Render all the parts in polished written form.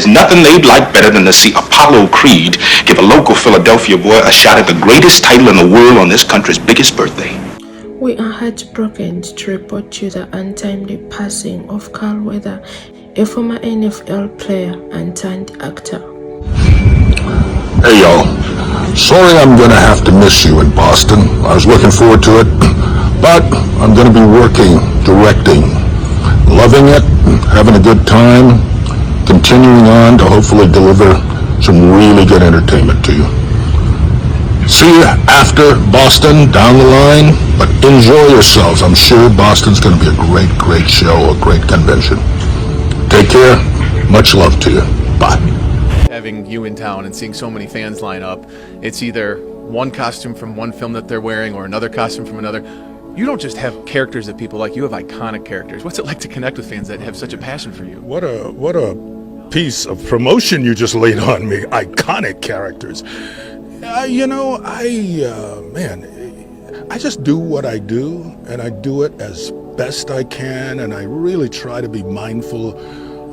There's nothing they'd like better than to see Apollo Creed give a local Philadelphia boy a shot at the greatest title in the world on this country's biggest birthday. We are heartbroken to report to you the untimely passing of Carl Weather, a former NFL player and turned actor. Hey y'all, sorry I'm gonna have to miss you in Boston. I was looking forward to it, but I'm gonna be working, directing, loving it, having a good time, continuing on to hopefully deliver some really good entertainment to you. See you after Boston, down the line, but enjoy yourselves. I'm sure Boston's gonna be a great show, a great convention. Take care, much love to you, bye. Having you in town and seeing so many fans line up, it's either one costume from one film that they're wearing or another costume from another. You don't just have characters that people like, you have iconic characters. What's it like to connect with fans that have such a passion for you? What a piece of promotion you just laid on me. Iconic characters. I just do what I do, and I do it as best I can, and I really try to be mindful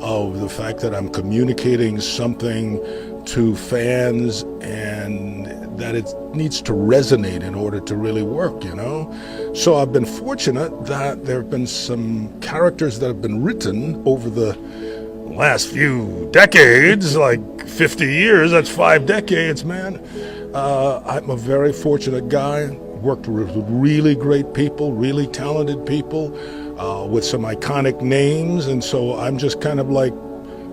of the fact that I'm communicating something to fans and that it needs to resonate in order to really work, you know? So I've been fortunate that there have been some characters that have been written over the last few decades, like 50 years, that's 5 decades, man. I'm a very fortunate guy, worked with really great people, really talented people, with some iconic names, and so I'm just kind of like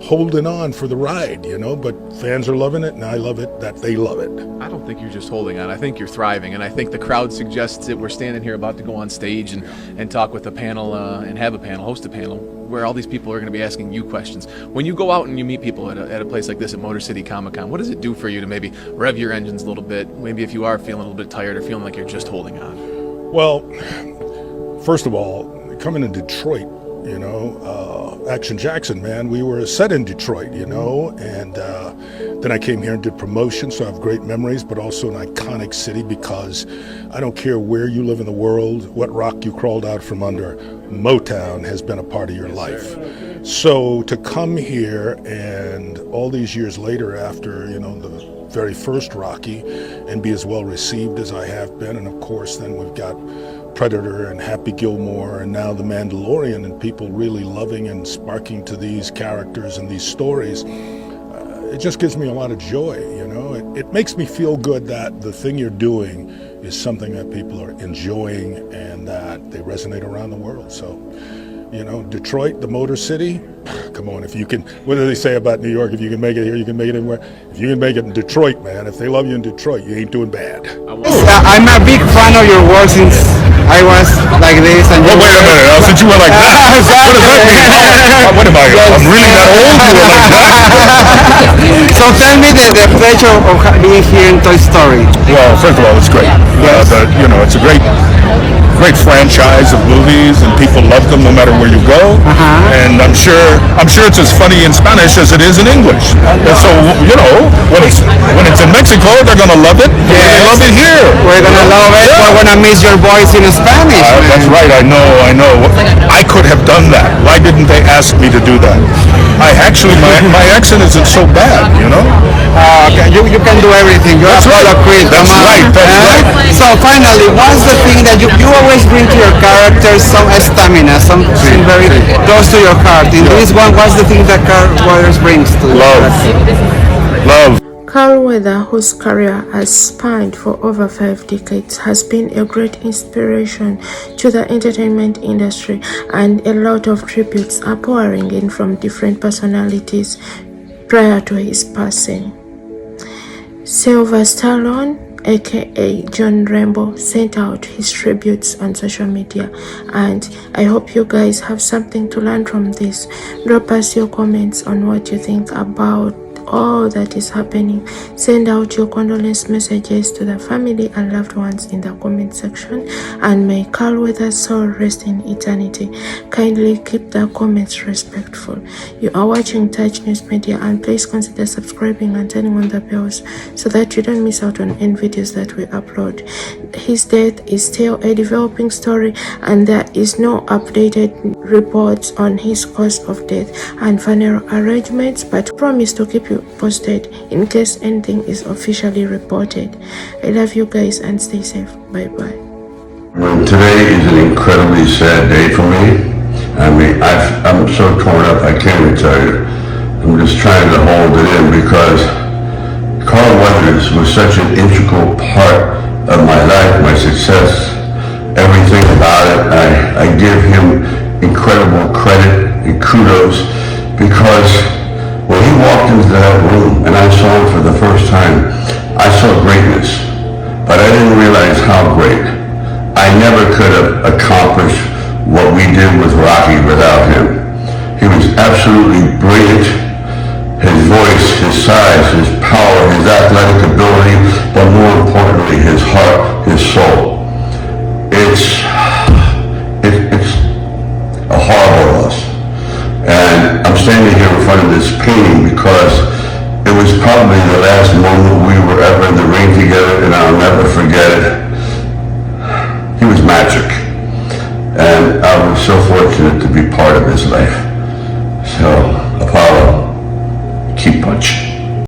holding on for the ride, you know, but fans are loving it, and I love it that they love it. I don't think you're just holding on. I think you're thriving, and I think the crowd suggests it. We're standing here about to go on stage and talk with a panel and have a panel, host a panel, where all these people are going to be asking you questions. When you go out and you meet people at a place like this at Motor City Comic Con, what does it do for you to maybe rev your engines a little bit, maybe if you are feeling a little bit tired or feeling like you're just holding on? Well, first of all, coming to Detroit, you know, Action Jackson, man, we were set in Detroit, you know, and then I came here and did promotion, so I have great memories, but also an iconic city because I don't care where you live in the world, what rock you crawled out from under, Motown has been a part of your life. So to come here and all these years later after, you know, the very first Rocky and be as well received as I have been, and of course then we've got Predator and Happy Gilmore and now The Mandalorian, and people really loving and sparking to these characters and these stories, it just gives me a lot of joy, you know. It makes me feel good that the thing you're doing is something that people are enjoying and that they resonate around the world. So, you know, Detroit, the Motor City, come on, if you can, what do they say about New York? If you can make it here, you can make it anywhere. If you can make it in Detroit, man, if they love you in Detroit, you ain't doing bad. I'm a big fan of your work since I was like this. And wait a minute, since you were like that? What does that mean? What am I, I'm really that old? You were like that? So tell me the pleasure of being here in Toy Story. Well, first of all, it's great. Yes. You know, it's a great franchise of movies, and people love them no matter where you go. And I'm sure it's as funny in Spanish as it is in English. And so, you know, when it's in Mexico, they're gonna love it. Yes. They love it here. We're gonna love it. Yeah. We're gonna miss your voice in Spanish. That's right. I know. I could have done that. Why didn't they ask me to do that? My accent isn't so bad, you know. Okay, you can do everything. You're That's Apollo right. Creed. That's right. That's right. So finally, what's the thing that you always bring to your characters? Some stamina, something very close to your heart. In this one, what's the thing that Carl Weathers brings to you? Love. Carl Weather, whose career has spanned for over 5 decades, has been a great inspiration to the entertainment industry, and a lot of tributes are pouring in from different personalities prior to his passing. Sylvester Stallone, aka John Rambo, sent out his tributes on social media, and I hope you guys have something to learn from this. Drop us your comments on what you think about all that is happening. Send out your condolence messages to the family and loved ones in the comment section, and may Carl Weathers' soul rest in eternity. Kindly keep the comments respectful. You are watching Touch News Media, and please consider subscribing and turning on the bells so that you don't miss out on any videos that we upload. his death is still a developing story and there is no updated reports on his cause of death and funeral arrangements, but promise to keep you posted in case anything is officially reported. I love you guys and stay safe. Bye bye. Today is an incredibly sad day for me. I mean, I'm so torn up, I can't even tell you. I'm just trying to hold it in because Carl Weathers was such an integral part of my life, my success, everything about it. I give him incredible credit and kudos because when he walked into that room and I saw him for the first time, I saw greatness, but I didn't realize how great. I never could have accomplished what we did with Rocky without him. He was absolutely brilliant. His voice, his size, his power, his athletic ability, but more importantly, his heart, his soul. It's a horrible loss. And I'm standing here in front of this painting because it was probably the last moment we were ever in the ring together, and I'll never forget it. He was magic, and I was so fortunate to be part of his life.